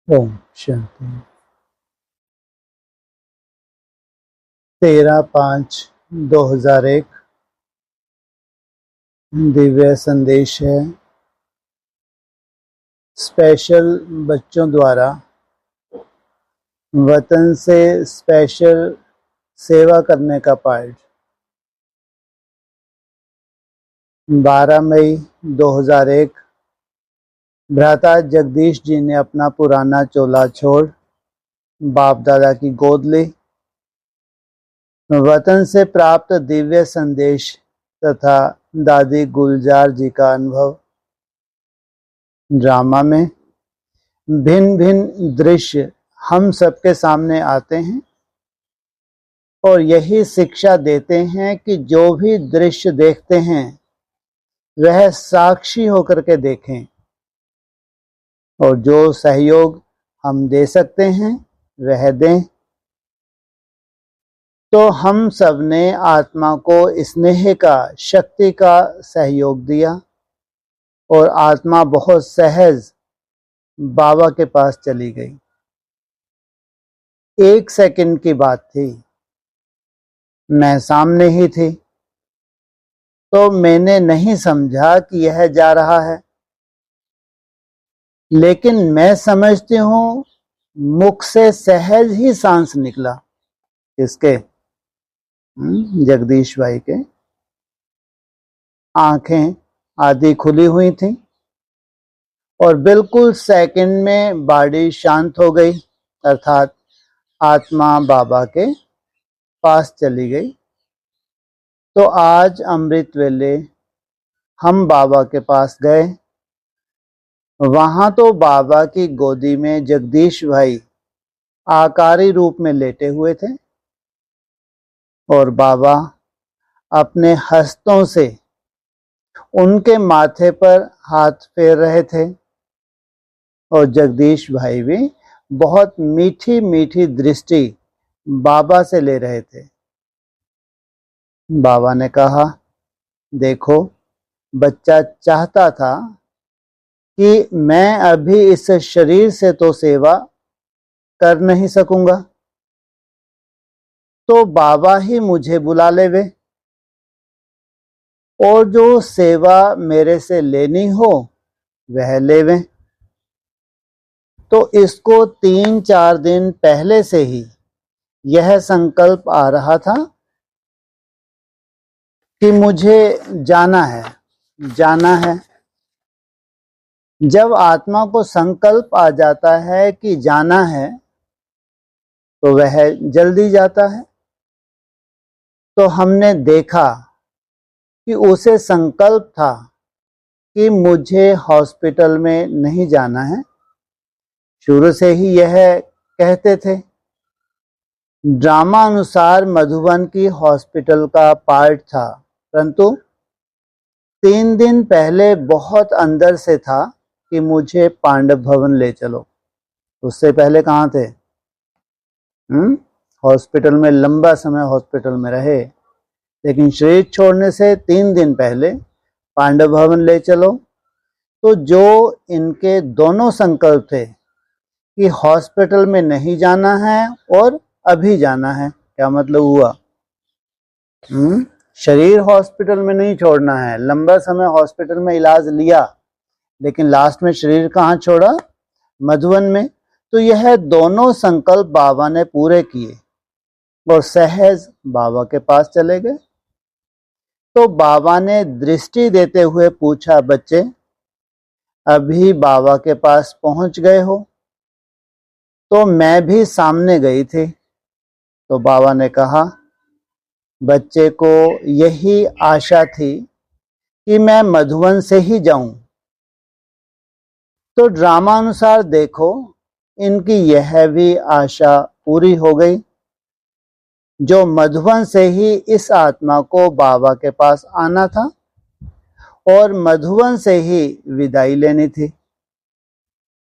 ओम शांति। 13/5/2001 दिव्य संदेश है। स्पेशल बच्चों द्वारा वतन से स्पेशल सेवा करने का पाठ। 12 मई 2001 भ्राता जगदीश जी ने अपना पुराना चोला छोड़ बाप दादा की गोद ली। वतन से प्राप्त दिव्य संदेश तथा दादी गुलजार जी का अनुभव। ड्रामा में भिन्न भिन्न दृश्य हम सबके सामने आते हैं और यही शिक्षा देते हैं कि जो भी दृश्य देखते हैं वह साक्षी होकर के देखें और जो सहयोग हम दे सकते हैं वह दें। तो हम सब ने आत्मा को स्नेह का, शक्ति का सहयोग दिया और आत्मा बहुत सहज बाबा के पास चली गई। 1 सेकंड की बात थी, मैं सामने ही थी, तो मैंने नहीं समझा कि यह जा रहा है, लेकिन मैं समझती हूँ मुख से सहज ही सांस निकला। किसके? जगदीश भाई के। आंखें आधी खुली हुई थी और बिल्कुल सेकंड में बॉडी शांत हो गई, अर्थात आत्मा बाबा के पास चली गई। तो आज अमृत वेले हम बाबा के पास गए। वहां तो बाबा की गोदी में जगदीश भाई आकारी रूप में लेटे हुए थे और बाबा अपने हस्तों से उनके माथे पर हाथ फेर रहे थे और जगदीश भाई भी बहुत मीठी मीठी दृष्टि बाबा से ले रहे थे। बाबा ने कहा, देखो, बच्चा चाहता था कि मैं अभी इस शरीर से तो सेवा कर नहीं सकूंगा, तो बाबा ही मुझे बुला लेवे और जो सेवा मेरे से लेनी हो वह लेवे। तो इसको 3-4 दिन पहले से ही यह संकल्प आ रहा था कि मुझे जाना है। जब आत्मा को संकल्प आ जाता है कि जाना है तो वह जल्दी जाता है। तो हमने देखा कि उसे संकल्प था कि मुझे हॉस्पिटल में नहीं जाना है। शुरू से ही यह कहते थे। ड्रामा अनुसार मधुबन की हॉस्पिटल का पार्ट था, परंतु 3 दिन पहले बहुत अंदर से था कि मुझे पांडव भवन ले चलो। उससे पहले कहाँ थे? हॉस्पिटल में लंबा समय हॉस्पिटल में रहे, लेकिन शरीर छोड़ने से 3 दिन पहले पांडव भवन ले चलो। तो जो इनके दोनों संकल्प थे कि हॉस्पिटल में नहीं जाना है और अभी जाना है, क्या मतलब हुआ? शरीर हॉस्पिटल में नहीं छोड़ना है। लंबा समय हॉस्पिटल में इलाज लिया, लेकिन लास्ट में शरीर कहाँ छोड़ा? मधुबन में। तो यह दोनों संकल्प बाबा ने पूरे किए और सहज बाबा के पास चले गए। तो बाबा ने दृष्टि देते हुए पूछा, बच्चे अभी बाबा के पास पहुंच गए हो? तो मैं भी सामने गई थी। तो बाबा ने कहा, बच्चे को यही आशा थी कि मैं मधुबन से ही जाऊं। तो ड्रामा अनुसार देखो, इनकी यह भी आशा पूरी हो गई। जो मधुबन से ही इस आत्मा को बाबा के पास आना था और मधुबन से ही विदाई लेनी थी।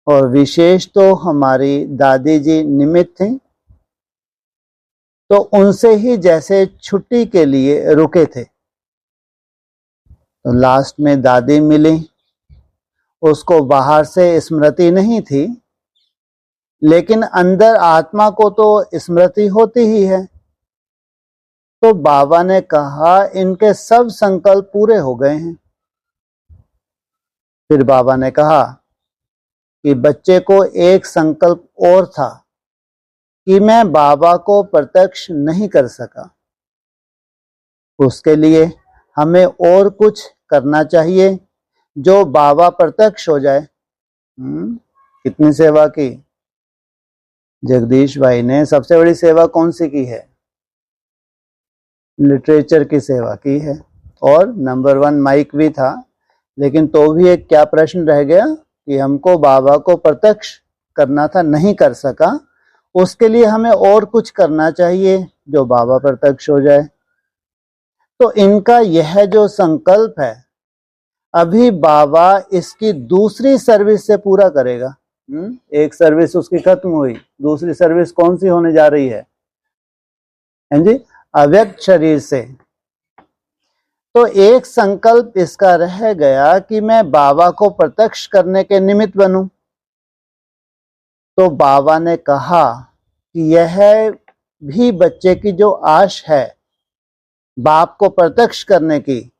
और विशेष तो हमारी दादी जी निमित्त थी, तो उनसे ही जैसे छुट्टी के लिए रुके थे। तो लास्ट में दादी मिली। उसको बाहर से स्मृति नहीं थी, लेकिन अंदर आत्मा को तो स्मृति होती ही है। तो बाबा ने कहा इनके सब संकल्प पूरे हो गए हैं। फिर बाबा ने कहा कि बच्चे को एक संकल्प और था कि मैं बाबा को प्रत्यक्ष नहीं कर सका, उसके लिए हमें और कुछ करना चाहिए जो बाबा प्रत्यक्ष हो जाए। कितनी सेवा की जगदीश भाई ने। सबसे बड़ी सेवा कौन सी की है? लिटरेचर की सेवा की है। और नंबर 1 माइक भी था, लेकिन तो भी एक क्या प्रश्न रह गया कि हमको बाबा को प्रत्यक्ष करना था, नहीं कर सका, उसके लिए हमें और कुछ करना चाहिए जो बाबा प्रत्यक्ष हो जाए। तो इनका यह जो संकल्प है, अभी बाबा इसकी दूसरी सर्विस से पूरा करेगा। एक सर्विस उसकी खत्म हुई, दूसरी सर्विस कौन सी होने जा रही है? जी, अव्यक्त शरीर से। तो एक संकल्प इसका रह गया कि मैं बाबा को प्रत्यक्ष करने के निमित्त बनूं। तो बाबा ने कहा कि यह भी बच्चे की जो आश है बाप को प्रत्यक्ष करने की,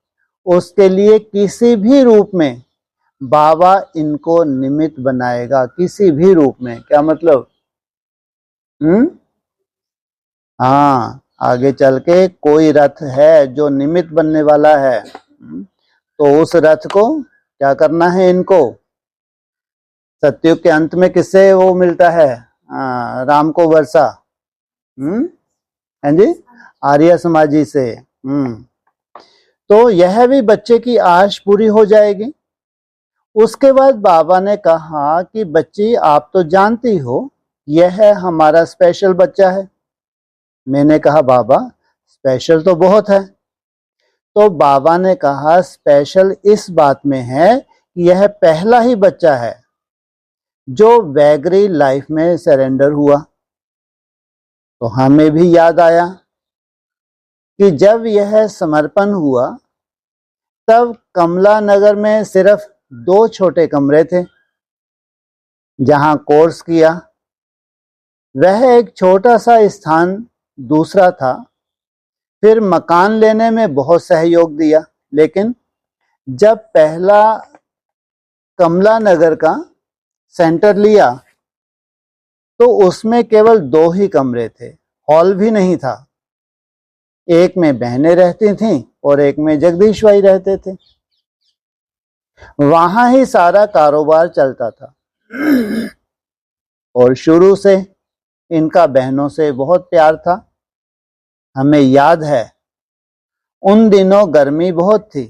उसके लिए किसी भी रूप में बाबा इनको निमित्त बनाएगा। किसी भी रूप में, क्या मतलब? हाँ, आगे चल के कोई रथ है जो निमित्त बनने वाला है, तो उस रथ को क्या करना है इनको? सतयुग के अंत में किससे वो मिलता है? राम को वर्षा, है जी, आर्य समाजी से। तो यह भी बच्चे की आश पूरी हो जाएगी। उसके बाद बाबा ने कहा कि बच्ची, आप तो जानती हो यह हमारा स्पेशल बच्चा है। मैंने कहा बाबा स्पेशल तो बहुत है। तो बाबा ने कहा स्पेशल इस बात में है कि यह पहला ही बच्चा है जो वैगरी लाइफ में सरेंडर हुआ। तो हमें भी याद आया कि जब यह समर्पण हुआ तब कमला नगर में सिर्फ 2 छोटे कमरे थे जहां कोर्स किया। वह एक छोटा सा स्थान दूसरा था। फिर मकान लेने में बहुत सहयोग दिया, लेकिन जब पहला कमला नगर का सेंटर लिया तो उसमें केवल 2 ही कमरे थे, हॉल भी नहीं था। एक में बहनें रहती थीं और एक में जगदीश भाई रहते थे। वहां ही सारा कारोबार चलता था और शुरू से इनका बहनों से बहुत प्यार था। हमें याद है उन दिनों गर्मी बहुत थी,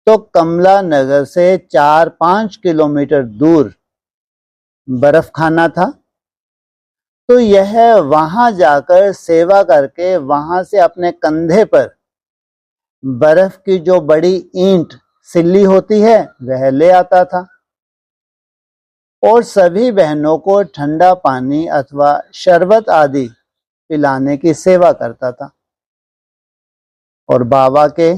तो कमला नगर से 4-5 किलोमीटर दूर बर्फ खाना था। तो यह वहां जाकर सेवा करके वहां से अपने कंधे पर बर्फ की जो बड़ी ईंट सिल्ली होती है वह ले आता था और सभी बहनों को ठंडा पानी अथवा शरबत आदि पिलाने की सेवा करता था। और बाबा के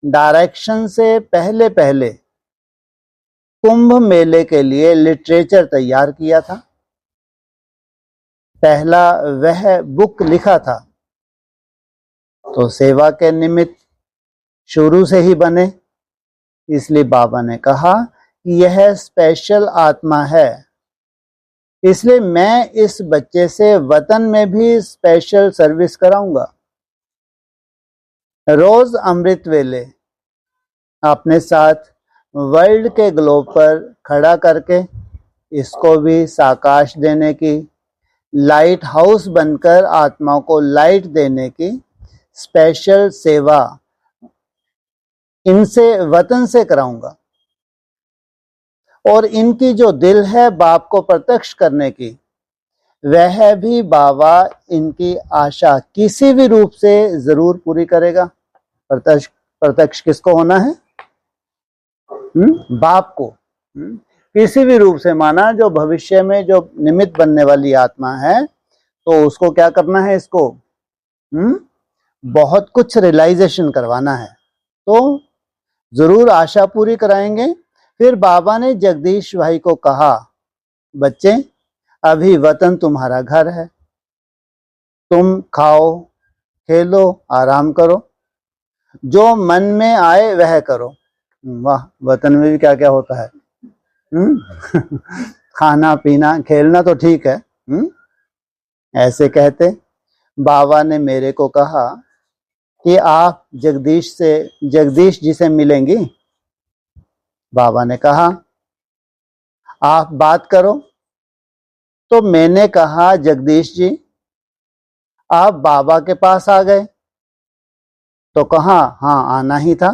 डायरेक्शन से पहले पहले कुंभ मेले के लिए लिटरेचर तैयार किया था। पहला वह बुक लिखा था। तो सेवा के निमित्त शुरू से ही बने, इसलिए बाबा ने कहा कि यह स्पेशल आत्मा है। इसलिए मैं इस बच्चे से वतन में भी स्पेशल सर्विस कराऊंगा। रोज अमृत वेले अपने साथ वर्ल्ड के ग्लोब पर खड़ा करके इसको भी साकाश देने की, लाइट हाउस बनकर आत्माओं को लाइट देने की स्पेशल सेवा इनसे वतन से कराऊंगा। और इनकी जो दिल है बाप को प्रत्यक्ष करने की, वह भी बाबा इनकी आशा किसी भी रूप से जरूर पूरी करेगा। प्रत्यक्ष किसको होना है? बाप को। किसी भी रूप से, माना जो भविष्य में जो निमित्त बनने वाली आत्मा है, तो उसको क्या करना है? इसको बहुत कुछ रियलाइजेशन करवाना है। तो जरूर आशा पूरी कराएंगे। फिर बाबा ने जगदीश भाई को कहा, बच्चे, अभी वतन तुम्हारा घर है, तुम खाओ, खेलो, आराम करो, जो मन में आए वह करो। वाह, वतन में भी क्या क्या होता है। खाना पीना खेलना तो ठीक है। ऐसे कहते बाबा ने मेरे को कहा कि आप जगदीश जी से मिलेंगी। बाबा ने कहा आप बात करो। तो मैंने कहा जगदीश जी आप बाबा के पास आ गए। तो कहा हाँ, आना ही था।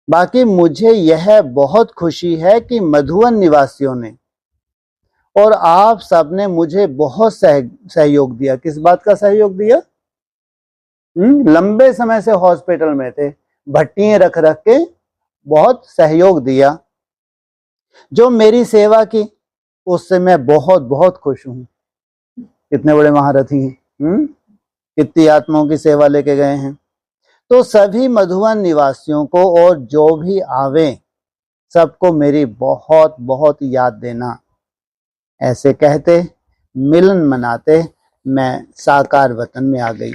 बाकी मुझे यह बहुत खुशी है कि मधुवन निवासियों ने और आप सबने मुझे बहुत सहयोग दिया। किस बात का सहयोग दिया? लंबे समय से हॉस्पिटल में थे, भट्टियां रख रख के बहुत सहयोग दिया। जो मेरी सेवा की उससे मैं बहुत बहुत खुश हूं। कितने बड़े महारथी हैं, कितनी आत्माओं की सेवा लेके गए हैं। तो सभी मधुवन निवासियों को और जो भी आवे सबको मेरी बहुत बहुत याद देना। ऐसे कहते मिलन मनाते मैं साकार वतन में आ गई।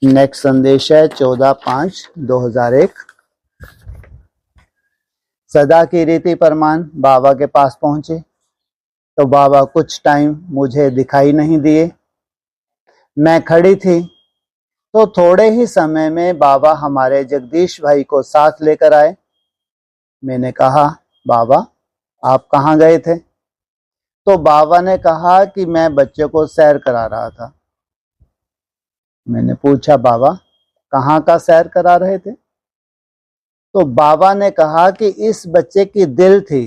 नेक्स्ट संदेश है 14/5/2001। सदा की रीति परमान बाबा के पास पहुंचे तो बाबा कुछ टाइम मुझे दिखाई नहीं दिए। मैं खड़ी थी तो थोड़े ही समय में बाबा हमारे जगदीश भाई को साथ लेकर आए। मैंने कहा बाबा आप कहाँ गए थे? तो बाबा ने कहा कि मैं बच्चे को सैर करा रहा था। मैंने पूछा बाबा कहाँ का सैर करा रहे थे? तो बाबा ने कहा कि इस बच्चे की दिल थी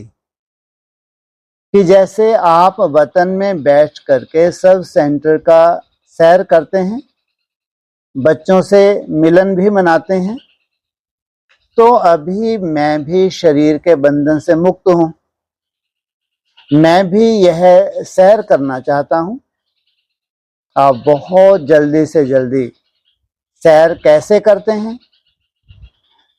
कि जैसे आप वतन में बैठ करके सब सेंटर का सैर करते हैं, बच्चों से मिलन भी मनाते हैं, तो अभी मैं भी शरीर के बंधन से मुक्त हूं। मैं भी यह सैर करना चाहता हूं। आप बहुत जल्दी से जल्दी सैर कैसे करते हैं?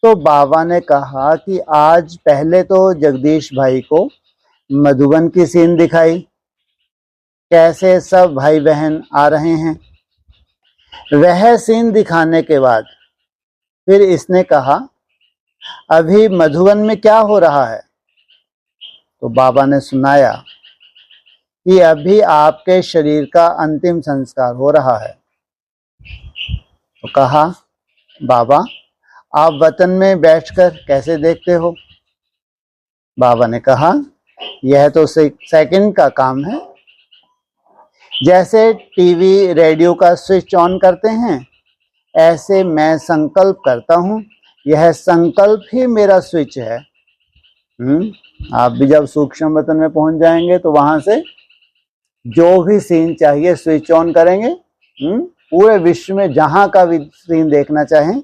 तो बाबा ने कहा कि आज पहले तो जगदीश भाई को मधुबन की सीन दिखाई, कैसे सब भाई बहन आ रहे हैं। वह सीन दिखाने के बाद फिर इसने कहा अभी मधुबन में क्या हो रहा है? तो बाबा ने सुनाया कि अभी आपके शरीर का अंतिम संस्कार हो रहा है। तो कहा बाबा आप वतन में बैठकर कैसे देखते हो? बाबा ने कहा यह तो सेकंड का काम है। जैसे टीवी रेडियो का स्विच ऑन करते हैं, ऐसे मैं संकल्प करता हूं, यह संकल्प ही मेरा स्विच है। आप भी जब सूक्ष्म वतन में पहुंच जाएंगे तो वहां से जो भी सीन चाहिए स्विच ऑन करेंगे। पूरे विश्व में जहां का भी सीन देखना चाहें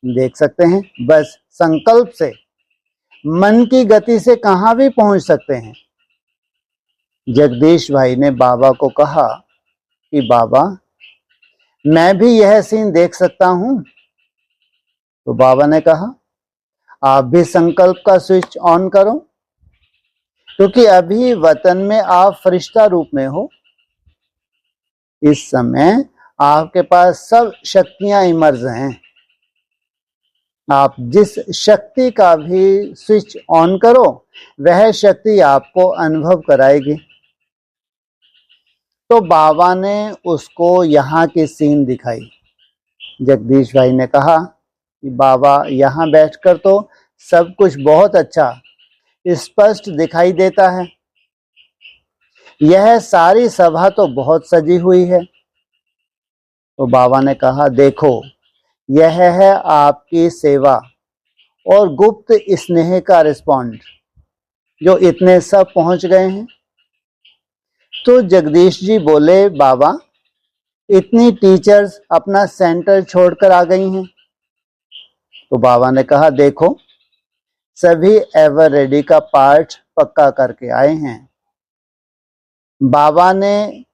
देख सकते हैं। बस संकल्प से मन की गति से कहां भी पहुंच सकते हैं। जगदीश भाई ने बाबा को कहा कि बाबा मैं भी यह सीन देख सकता हूं। तो बाबा ने कहा आप भी संकल्प का स्विच ऑन करो, क्योंकि अभी वतन में आप फरिश्ता रूप में हो। इस समय आपके पास सब शक्तियां इमर्ज हैं। आप जिस शक्ति का भी स्विच ऑन करो वह शक्ति आपको अनुभव कराएगी। तो बाबा ने उसको यहाँ की सीन दिखाई। जगदीश भाई ने कहा कि बाबा यहाँ बैठकर तो सब कुछ बहुत अच्छा स्पष्ट दिखाई देता है। यह सारी सभा तो बहुत सजी हुई है। तो बाबा ने कहा देखो यह है आपकी सेवा और गुप्त स्नेह का रिस्पॉन्ड जो इतने सब पहुंच गए हैं। तो जगदीश जी बोले बाबा इतनी टीचर्स अपना सेंटर छोड़कर आ गई हैं। तो बाबा ने कहा देखो सभी एवर रेडी का पाठ पक्का करके आए हैं। बाबा ने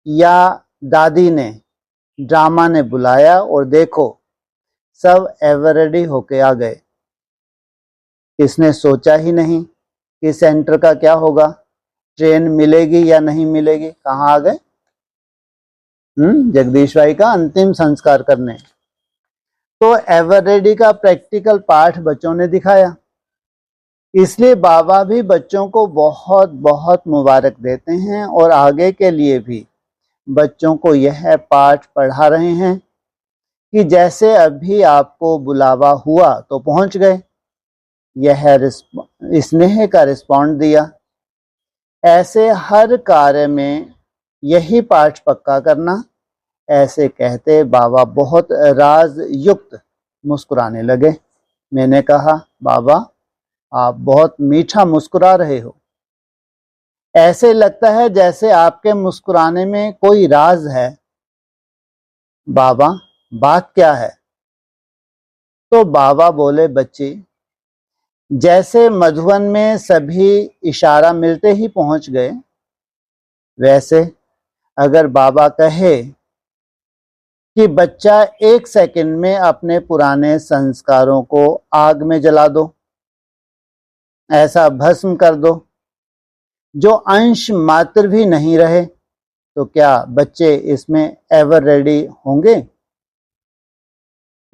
या दादी ने ड्रामा ने बुलाया और देखो सब एवर रेडी होके आ गए। इसने सोचा ही नहीं कि सेंटर का क्या होगा, ट्रेन मिलेगी या नहीं मिलेगी। कहाँ आ गए? जगदीश भाई का अंतिम संस्कार करने। तो एवर रेडी का प्रैक्टिकल पाठ बच्चों ने दिखाया, इसलिए बाबा भी बच्चों को बहुत बहुत मुबारक देते हैं और आगे के लिए भी बच्चों को यह पाठ पढ़ा रहे हैं कि जैसे अभी आपको बुलावा हुआ तो पहुंच गए, यह स्नेह का रिस्पॉन्ड दिया। ऐसे हर कार्य में यही पाठ पक्का करना। ऐसे कहते बाबा बहुत राज युक्त मुस्कुराने लगे। मैंने कहा, बाबा आप बहुत मीठा मुस्कुरा रहे हो, ऐसे लगता है जैसे आपके मुस्कुराने में कोई राज है। बाबा बात क्या है? तो बाबा बोले, बच्चे जैसे मधुवन में सभी इशारा मिलते ही पहुंच गए, वैसे अगर बाबा कहे कि बच्चा 1 सेकंड में अपने पुराने संस्कारों को आग में जला दो, ऐसा भस्म कर दो जो अंश मात्र भी नहीं रहे, तो क्या बच्चे इसमें एवर रेडी होंगे?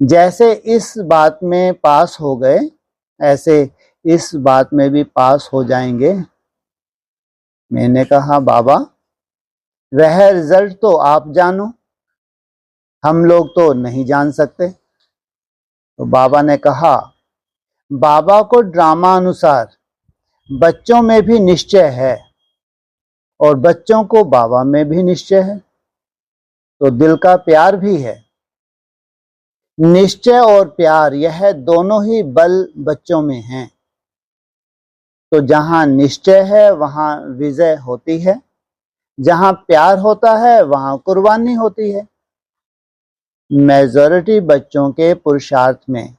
जैसे इस बात में पास हो गए, ऐसे इस बात में भी पास हो जाएंगे। मैंने कहा, बाबा वह रिजल्ट तो आप जानो, हम लोग तो नहीं जान सकते। तो बाबा ने कहा, बाबा को ड्रामा अनुसार बच्चों में भी निश्चय है और बच्चों को बाबा में भी निश्चय है, तो दिल का प्यार भी है। निश्चय और प्यार यह दोनों ही बल बच्चों में हैं। तो जहां निश्चय है वहां विजय होती है, जहां प्यार होता है वहां कुर्बानी होती है। मेजॉरिटी बच्चों के पुरुषार्थ में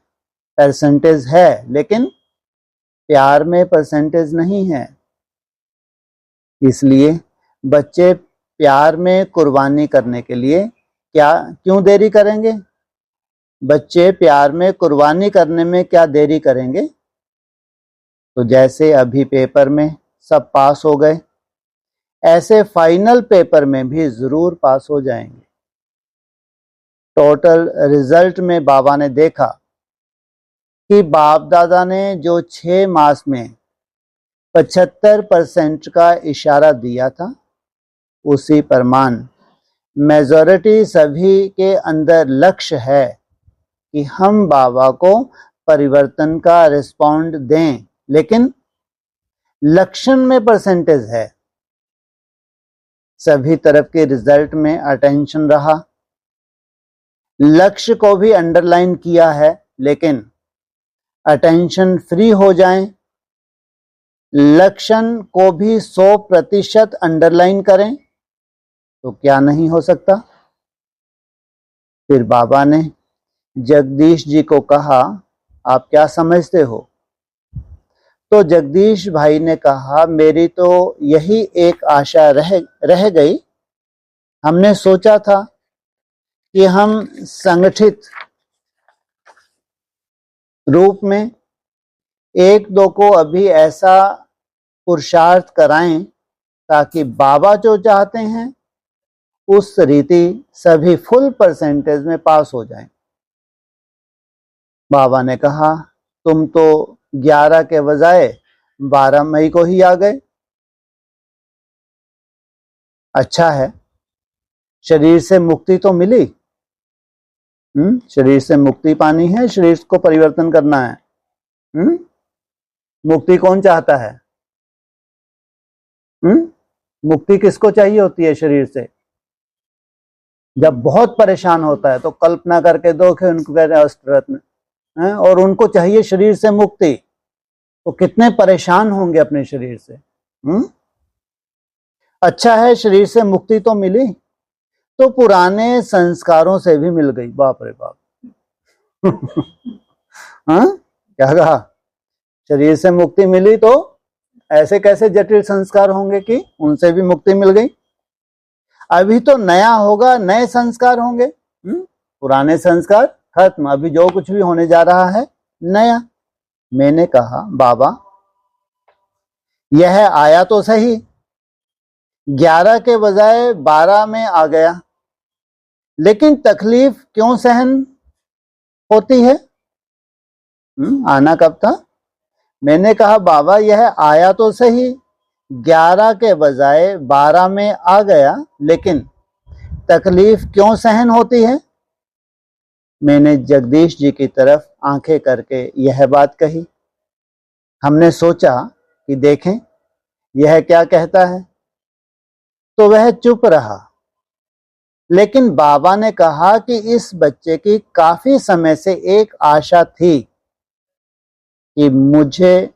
परसेंटेज है, लेकिन प्यार में परसेंटेज नहीं है। इसलिए बच्चे प्यार में कुर्बानी करने के लिए क्यों देरी करेंगे? बच्चे प्यार में कुर्बानी करने में क्या देरी करेंगे? तो जैसे अभी पेपर में सब पास हो गए, ऐसे फाइनल पेपर में भी जरूर पास हो जाएंगे। टोटल रिजल्ट में बाबा ने देखा कि बाप दादा ने जो 6 मास में 75% का इशारा दिया था, उसी प्रमाण मेजॉरिटी सभी के अंदर लक्ष्य है कि हम बाबा को परिवर्तन का रिस्पॉन्ड दें, लेकिन लक्षण में परसेंटेज है। सभी तरफ के रिजल्ट में अटेंशन रहा, लक्ष्य को भी अंडरलाइन किया है, लेकिन अटेंशन फ्री हो जाएं, लक्षण को भी 100% अंडरलाइन करें, तो क्या नहीं हो सकता। फिर बाबा ने जगदीश जी को कहा, आप क्या समझते हो? तो जगदीश भाई ने कहा, मेरी तो यही एक आशा रह गई। हमने सोचा था कि हम संगठित रूप में 1-2 को अभी ऐसा पुरुषार्थ कराएं ताकि बाबा जो चाहते हैं उस रीति सभी फुल परसेंटेज में पास हो जाएं। बाबा ने कहा, तुम तो 11 के बजाय 12 मई को ही आ गए। अच्छा है, शरीर से मुक्ति तो मिली। शरीर से मुक्ति पानी है, शरीर को परिवर्तन करना है। मुक्ति कौन चाहता है? मुक्ति किसको चाहिए होती है शरीर से? जब बहुत परेशान होता है तो कल्पना करके दो कि उनको कहते हैं अष्टरत्न, और उनको चाहिए शरीर से मुक्ति, तो कितने परेशान होंगे अपने शरीर से। अच्छा है, शरीर से मुक्ति तो मिली, तो पुराने संस्कारों से भी मिल गई। बाप रे बाप। क्या कहा? शरीर से मुक्ति मिली तो ऐसे कैसे जटिल संस्कार होंगे कि उनसे भी मुक्ति मिल गई। अभी तो नया होगा, नए संस्कार होंगे। पुराने संस्कार खत्म, अभी जो कुछ भी होने जा रहा है नया। मैंने कहा, बाबा यह आया तो सही, 11 के बजाय 12 में आ गया, लेकिन तकलीफ क्यों सहन होती है? आना कब था? मैंने कहा बाबा यह आया तो सही, 11 के बजाय 12 में आ गया, लेकिन तकलीफ क्यों सहन होती है? मैंने जगदीश जी की तरफ आंखें करके यह बात कही। हमने सोचा कि देखें यह क्या कहता है, तो वह चुप रहा। लेकिन बाबा ने कहा कि इस बच्चे की काफी समय से एक आशा थी कि मुझे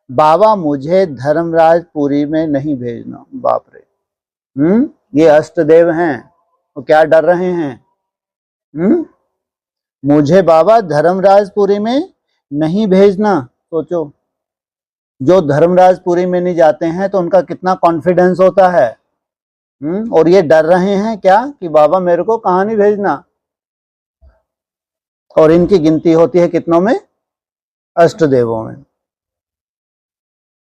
धर्मराजपुरी में नहीं भेजना। बाप रे, ये अष्टदेव हैं, वो क्या डर रहे हैं? मुझे बाबा धर्मराजपुरी में नहीं भेजना। सोचो, जो धर्मराजपुरी में नहीं जाते हैं तो उनका कितना कॉन्फिडेंस होता है। और ये डर रहे हैं क्या कि बाबा मेरे को कहां नहीं भेजना। और इनकी गिनती होती है कितनों में? अष्टदेवों में।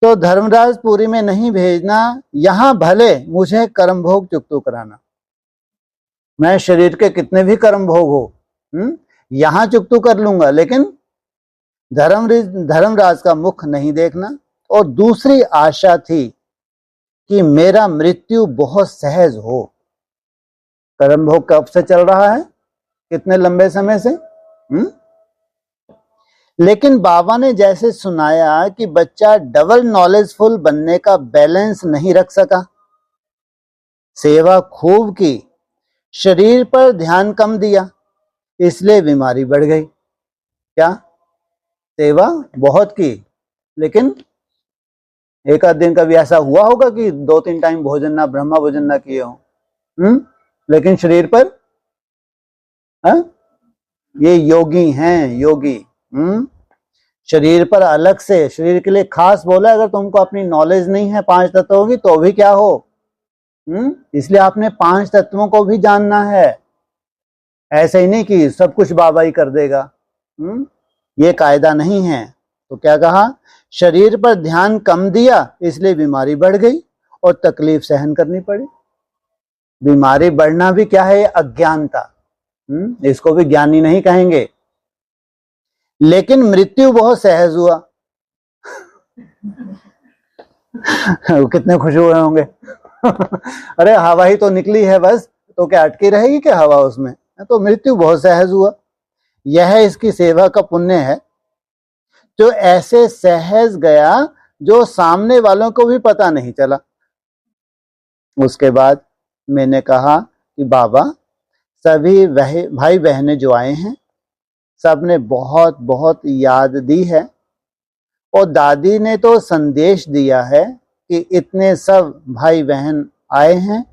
तो धर्मराजपुरी में नहीं भेजना, यहां भले मुझे कर्म भोग चुकतू कराना, मैं शरीर के कितने भी कर्म भोग हो यहां चुकतू कर लूंगा, लेकिन धर्मराज का मुख नहीं देखना। और दूसरी आशा थी कि मेरा मृत्यु बहुत सहज हो। कर्म भोग कब से चल रहा है? कितने लंबे समय से? लेकिन बाबा ने जैसे सुनाया कि बच्चा डबल नॉलेजफुल बनने का बैलेंस नहीं रख सका, सेवा खूब की, शरीर पर ध्यान कम दिया, इसलिए बीमारी बढ़ गई। क्या? सेवा बहुत की, लेकिन एक आध दिन कभी ऐसा हुआ होगा कि 2-3 टाइम भोजन ना, ब्रह्मा भोजन ना किए हो। लेकिन शरीर पर ये योगी हैं, योगी। शरीर पर अलग से, शरीर के लिए खास बोला। अगर तुमको अपनी नॉलेज नहीं है 5 तत्वों की तो भी क्या हो, इसलिए आपने 5 तत्वों को भी जानना है। ऐसे ही नहीं कि सब कुछ बाबा ही कर देगा, ये कायदा नहीं है। तो क्या कहा? शरीर पर ध्यान कम दिया, इसलिए बीमारी बढ़ गई और तकलीफ सहन करनी पड़ी। बीमारी बढ़ना भी क्या है? अज्ञानता। इसको भी ज्ञानी नहीं कहेंगे। लेकिन मृत्यु बहुत सहज हुआ। कितने खुश हुए होंगे। अरे हवा ही तो निकली है बस, तो क्या अटकी रहेगी क्या हवा उसमें? तो मृत्यु बहुत सहज हुआ। यह इसकी सेवा का पुण्य है जो ऐसे सहज गया जो सामने वालों को भी पता नहीं चला। उसके बाद मैंने कहा कि बाबा सभी भाई बहनें जो आए हैं सबने बहुत बहुत याद दी है, और दादी ने तो संदेश दिया है कि इतने सब भाई बहन आए हैं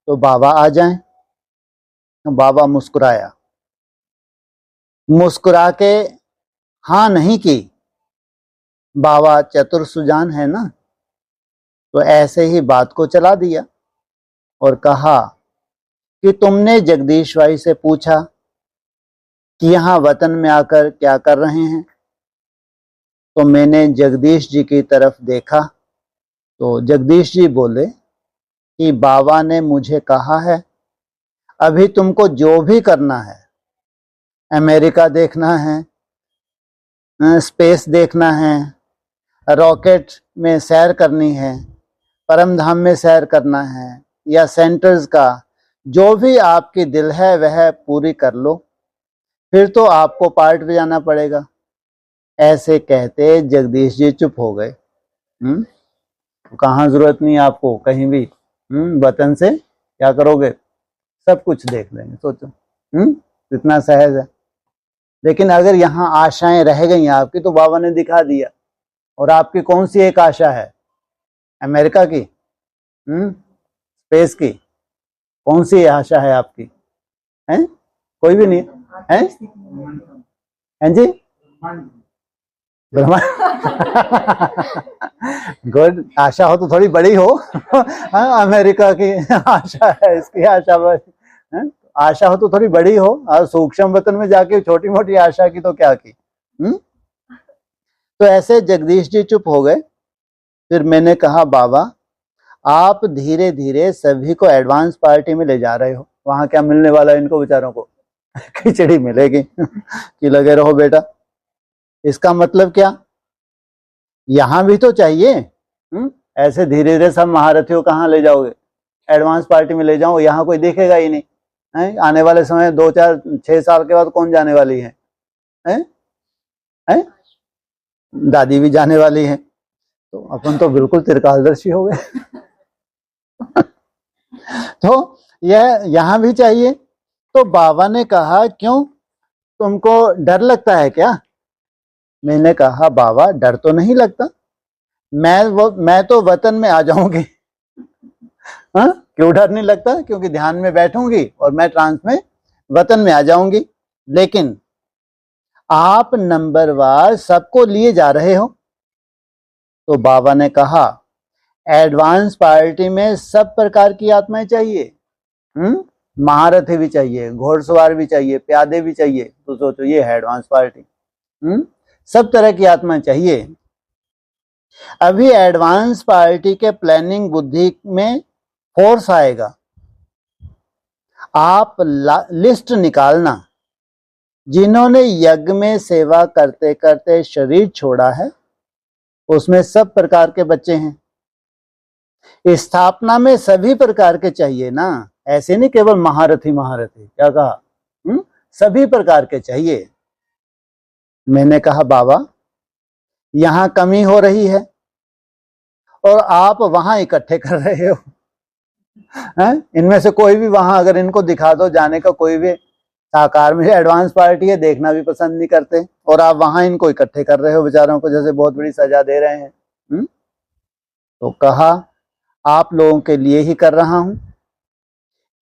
तो बाबा आ जाएं। तो बाबा मुस्कुराया, मुस्कुरा के हाँ नहीं की। बाबा चतुर सुजान है ना, तो ऐसे ही बात को चला दिया और कहा कि तुमने जगदीश भाई से पूछा कि यहाँ वतन में आकर क्या कर रहे हैं, तो मैंने जगदीश जी की तरफ देखा तो जगदीश जी बोले कि बाबा ने मुझे कहा है अभी तुमको जो भी करना है, अमेरिका देखना है, स्पेस देखना है, रॉकेट में सैर करनी है, परम धाम में सैर करना है, या सेंटर्स का जो भी आपकी दिल है वह पूरी कर लो, फिर तो आपको पार्ट पे जाना पड़ेगा। ऐसे कहते जगदीश जी चुप हो गए। कहाँ जरूरत नहीं आपको कहीं भी, वतन से क्या करोगे, सब कुछ देख लेंगे। सोचो कितना सहज है। लेकिन अगर यहाँ आशाएं रह गई आपकी तो बाबा ने दिखा दिया। और आपकी कौन सी एक आशा है? अमेरिका की, स्पेस की? कौन सी आशा है आपकी? हैं? कोई भी नहीं है? हैं जी? गुड। आशा हो तो थोड़ी बड़ी हो। अमेरिका की आशा है, इसकी आशा बस। आशा हो तो थोड़ी बड़ी हो। और सूक्ष्म वतन में जाके छोटी मोटी आशा की तो क्या की। तो ऐसे जगदीश जी चुप हो गए। फिर मैंने कहा बाबा आप धीरे धीरे सभी को एडवांस पार्टी में ले जा रहे हो, वहां क्या मिलने वाला है इनको बेचारों को? खिचड़ी मिलेगी कि लगे रहो बेटा। इसका मतलब क्या, यहां भी तो चाहिए। ऐसे धीरे धीरे सब महारथियों कहाँ ले जाओगे? एडवांस पार्टी में ले जाओ, यहाँ कोई देखेगा ही नहीं है। आने वाले समय 2 4 6 साल के बाद कौन जाने वाली है? दादी भी जाने वाली है, तो अपन तो बिल्कुल त्रिकालदर्शी हो गए। तो यह यहाँ भी चाहिए। तो बाबा ने कहा क्यों, तुमको डर लगता है क्या? मैंने कहा बाबा डर तो नहीं लगता, मैं तो वतन में आ जाऊंगी। हाँ, क्यों डर नहीं लगता? क्योंकि ध्यान में बैठूंगी और मैं ट्रांस में वतन में आ जाऊंगी। लेकिन आप नंबरवार सबको लिए जा रहे हो। तो बाबा ने कहा एडवांस पार्टी में सब प्रकार की आत्माएं चाहिए। महारथी भी चाहिए, घोड़सवार भी चाहिए, प्यादे भी चाहिए। तो सोचो ये है एडवांस पार्टी। सब तरह की आत्माएं चाहिए। अभी एडवांस पार्टी के प्लानिंग बुद्धि में फोर्स आएगा। आप लिस्ट निकालना, जिन्होंने यज्ञ में सेवा करते करते शरीर छोड़ा है, उसमें सब प्रकार के बच्चे हैं। स्थापना में सभी प्रकार के चाहिए ना, ऐसे नहीं केवल महारथी महारथी। क्या कहा? सभी प्रकार के चाहिए। मैंने कहा बाबा यहां कमी हो रही है और आप वहां इकट्ठे कर रहे हो। इनमें से कोई भी वहां अगर इनको दिखा दो जाने का, कोई भी साकार में एडवांस पार्टी है, देखना भी पसंद नहीं करते, और आप वहां इनको इकट्ठे कर रहे हो बेचारों को, जैसे बहुत बड़ी सजा दे रहे हैं। तो कहा आप लोगों के लिए ही कर रहा हूं।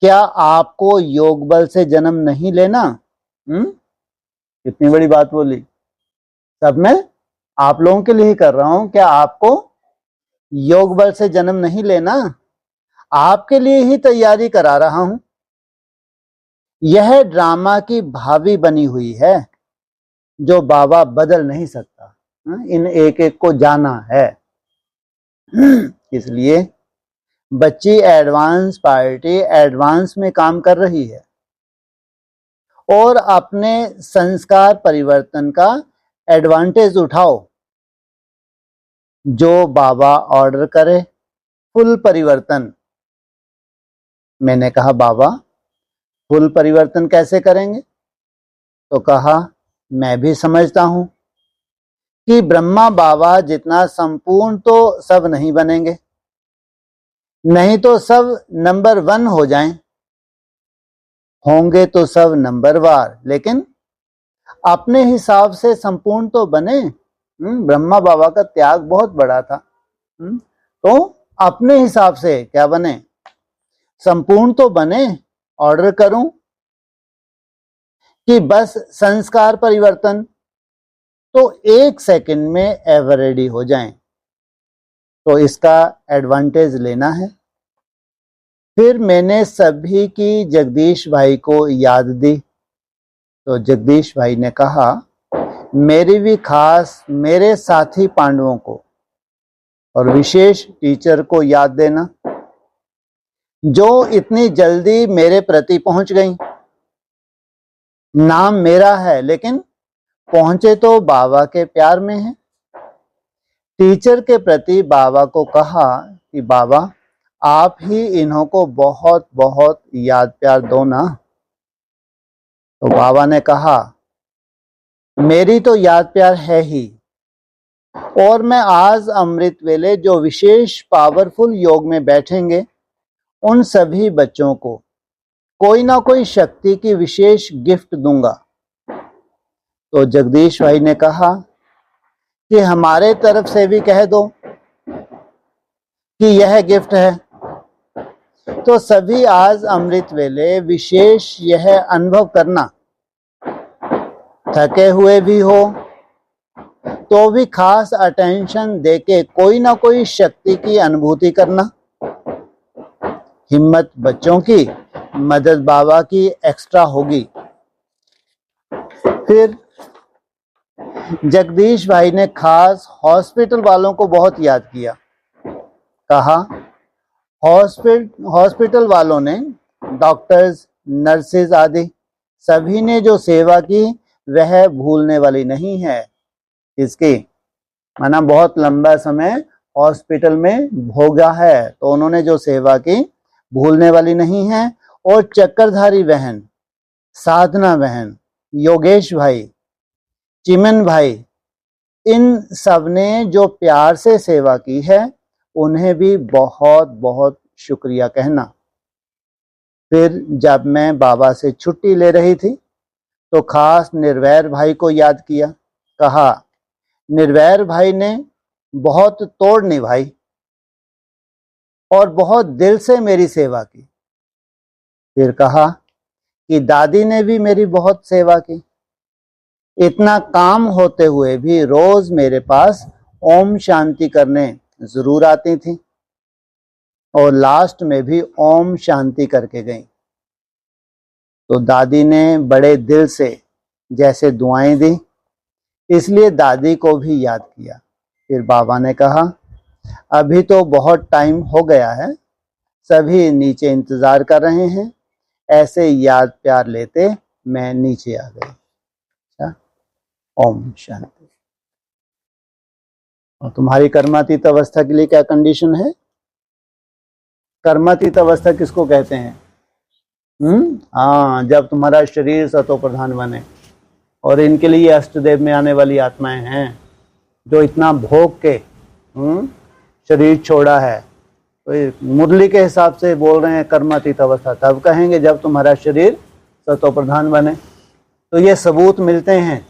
क्या आपको योग बल से जन्म नहीं लेना? कितनी बड़ी बात बोली। सब मैं आप लोगों के लिए ही कर रहा हूं। क्या आपको योग बल से जन्म नहीं लेना? आपके लिए ही तैयारी करा रहा हूं। यह ड्रामा की भावी बनी हुई है जो बाबा बदल नहीं सकता। इन एक एक को जाना है। इसलिए बच्ची एडवांस पार्टी एडवांस में काम कर रही है और अपने संस्कार परिवर्तन का एडवांटेज उठाओ। जो बाबा ऑर्डर करे फुल परिवर्तन। मैंने कहा बाबा फुल परिवर्तन कैसे करेंगे? तो कहा मैं भी समझता हूं कि ब्रह्मा बाबा जितना संपूर्ण तो सब नहीं बनेंगे, नहीं तो सब नंबर 1 हो जाएं। होंगे तो सब नंबरवार, लेकिन अपने हिसाब से संपूर्ण तो बने। ब्रह्मा बाबा का त्याग बहुत बड़ा था। तो अपने हिसाब से क्या बने? संपूर्ण तो बने। ऑर्डर करूं कि बस संस्कार परिवर्तन, तो 1 सेकंड में एवर रेडी हो जाएं। तो इसका एडवांटेज लेना है। फिर मैंने सभी की जगदीश भाई को याद दी। तो जगदीश भाई ने कहा मेरी भी खास मेरे साथी पांडवों को और विशेष टीचर को याद देना, जो इतनी जल्दी मेरे प्रति पहुंच गई। नाम मेरा है लेकिन पहुंचे तो बाबा के प्यार में है। टीचर के प्रति बाबा को कहा कि बाबा आप ही इन्हों को बहुत बहुत याद प्यार दो ना। तो बाबा ने कहा मेरी तो याद प्यार है ही, और मैं आज अमृत वेले जो विशेष पावरफुल योग में बैठेंगे उन सभी बच्चों को कोई ना कोई शक्ति की विशेष गिफ्ट दूंगा। तो जगदीश भाई ने कहा कि हमारे तरफ से भी कह दो कि यह गिफ्ट है। तो सभी आज अमृत वेले विशेष यह अनुभव करना, थके हुए भी हो तो भी खास अटेंशन देके कोई ना कोई शक्ति की अनुभूति करना। हिम्मत बच्चों की, मदद बाबा की एक्स्ट्रा होगी। फिर जगदीश भाई ने खास हॉस्पिटल वालों को बहुत याद किया कहा, हॉस्पिटल वालों ने, डॉक्टर्स, नर्सेज आदि सभी ने जो सेवा की वह भूलने वाली नहीं है। इसकी माना बहुत लंबा समय हॉस्पिटल में भोगा है, तो उन्होंने जो सेवा की भूलने वाली नहीं है। और चक्रधारी बहन, साधना बहन, योगेश भाई, चिमन भाई, इन सब ने जो प्यार से सेवा की है उन्हें भी बहुत बहुत शुक्रिया कहना। फिर जब मैं बाबा से छुट्टी ले रही थी तो खास निर्वैर भाई को याद किया। कहा, निर्वैर भाई ने बहुत तोड़ निभाई और बहुत दिल से मेरी सेवा की। फिर कहा कि दादी ने भी मेरी बहुत सेवा की, इतना काम होते हुए भी रोज मेरे पास ओम शांति करने जरूर आती थी और लास्ट में भी ओम शांति करके गई। तो दादी ने बड़े दिल से जैसे दुआएं दी, इसलिए दादी को भी याद किया। फिर बाबा ने कहा, अभी तो बहुत टाइम हो गया है, सभी नीचे इंतजार कर रहे हैं। ऐसे याद प्यार लेते मैं नीचे आ गई। अच्छा, ओम शांति। और तुम्हारी कर्मातीत अवस्था के लिए क्या कंडीशन है? कर्मातीत अवस्था किसको कहते हैं? हाँ, जब तुम्हारा शरीर सतो प्रधान बने। और इनके लिए अष्टदेव में आने वाली आत्माएं हैं जो इतना भोग के शरीर छोड़ा है। तो मुरली के हिसाब से बोल रहे हैं कर्मातीत अवस्था तब कहेंगे जब तुम्हारा शरीर सतो प्रधान बने। तो ये सबूत मिलते हैं,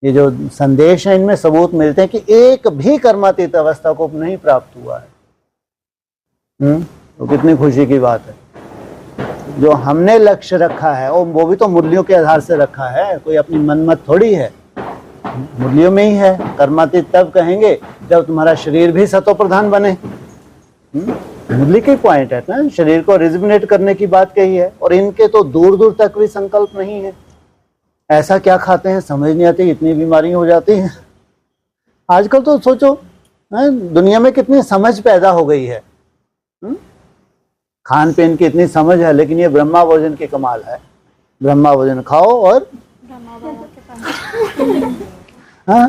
ये जो संदेश है इनमें सबूत मिलते हैं कि एक भी कर्मातीत अवस्था को नहीं प्राप्त हुआ है। तो कितनी खुशी की बात है। जो हमने लक्ष्य रखा है वो भी तो मुरलियों के आधार से रखा है, कोई अपनी मनमत थोड़ी है, मुरलियों में ही है। कर्मातीत तब कहेंगे जब तुम्हारा शरीर भी सतो प्रधान बने। मुरली के पॉइंट है ना, शरीर को रिजुविनेट करने की बात कही है। और इनके तो दूर दूर तक भी संकल्प नहीं है। ऐसा क्या खाते हैं समझ नहीं आती, इतनी बीमारी हो जाती है आजकल। तो सोचो दुनिया में कितनी समझ पैदा हो गई है, खान पीन की इतनी समझ है, लेकिन ये ब्रह्मा भोजन की कमाल है। ब्रह्मा भोजन खाओ और हाँ,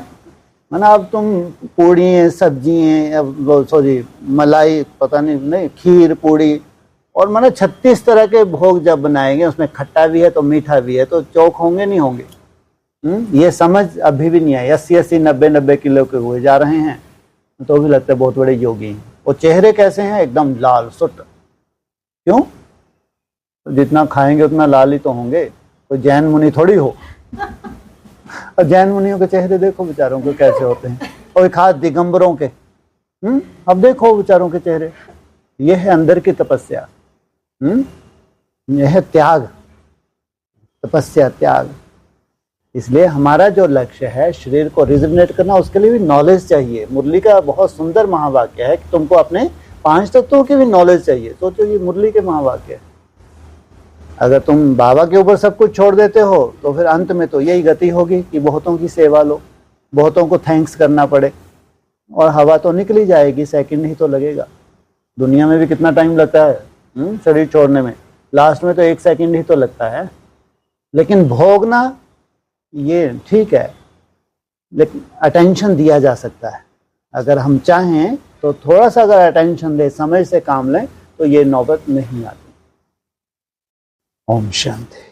माना अब तुम पूड़ी सब्जी सॉरी मलाई पता नहीं खीर पूड़ी और माना 36 तरह के भोग जब बनाएंगे, उसमें खट्टा भी है तो मीठा भी है, तो चौक होंगे नहीं होंगे? ये समझ अभी भी नहीं आई। 80-80 90-90 किलो के हुए जा रहे हैं, तो भी लगता है बहुत बड़े योगी हैं। और चेहरे कैसे हैं? एकदम लाल सुट। क्यों? तो जितना खाएंगे उतना लाल ही तो होंगे। कोई जैन मुनि थोड़ी हो। और जैन मुनियों के चेहरे देखो बेचारों के कैसे होते हैं, और खास दिगंबरों के। अब देखो बेचारों के चेहरे। यह है अंदर की तपस्या, यह है त्याग, तपस्या त्याग। इसलिए हमारा जो लक्ष्य है शरीर को रिजुविनेट करना, उसके लिए भी नॉलेज चाहिए। मुरली का बहुत सुंदर महावाक्य है कि तुमको अपने 5 तत्वों की भी नॉलेज चाहिए। सोचो ये मुरली के महावाक्य है। अगर तुम बाबा के ऊपर सब कुछ छोड़ देते हो तो फिर अंत में तो यही गति होगी कि बहुतों की सेवा लो, बहुतों को थैंक्स करना पड़े, और हवा तो निकली जाएगी, सेकंड ही तो लगेगा। दुनिया में भी कितना टाइम लगता है शरीर छोड़ने में, लास्ट में तो 1 सेकंड ही तो लगता है। लेकिन भोगना ये ठीक है, लेकिन अटेंशन दिया जा सकता है। अगर हम चाहें तो थोड़ा सा अगर अटेंशन दे, समझ से काम लें, तो ये नौबत नहीं आती। ओम शांति।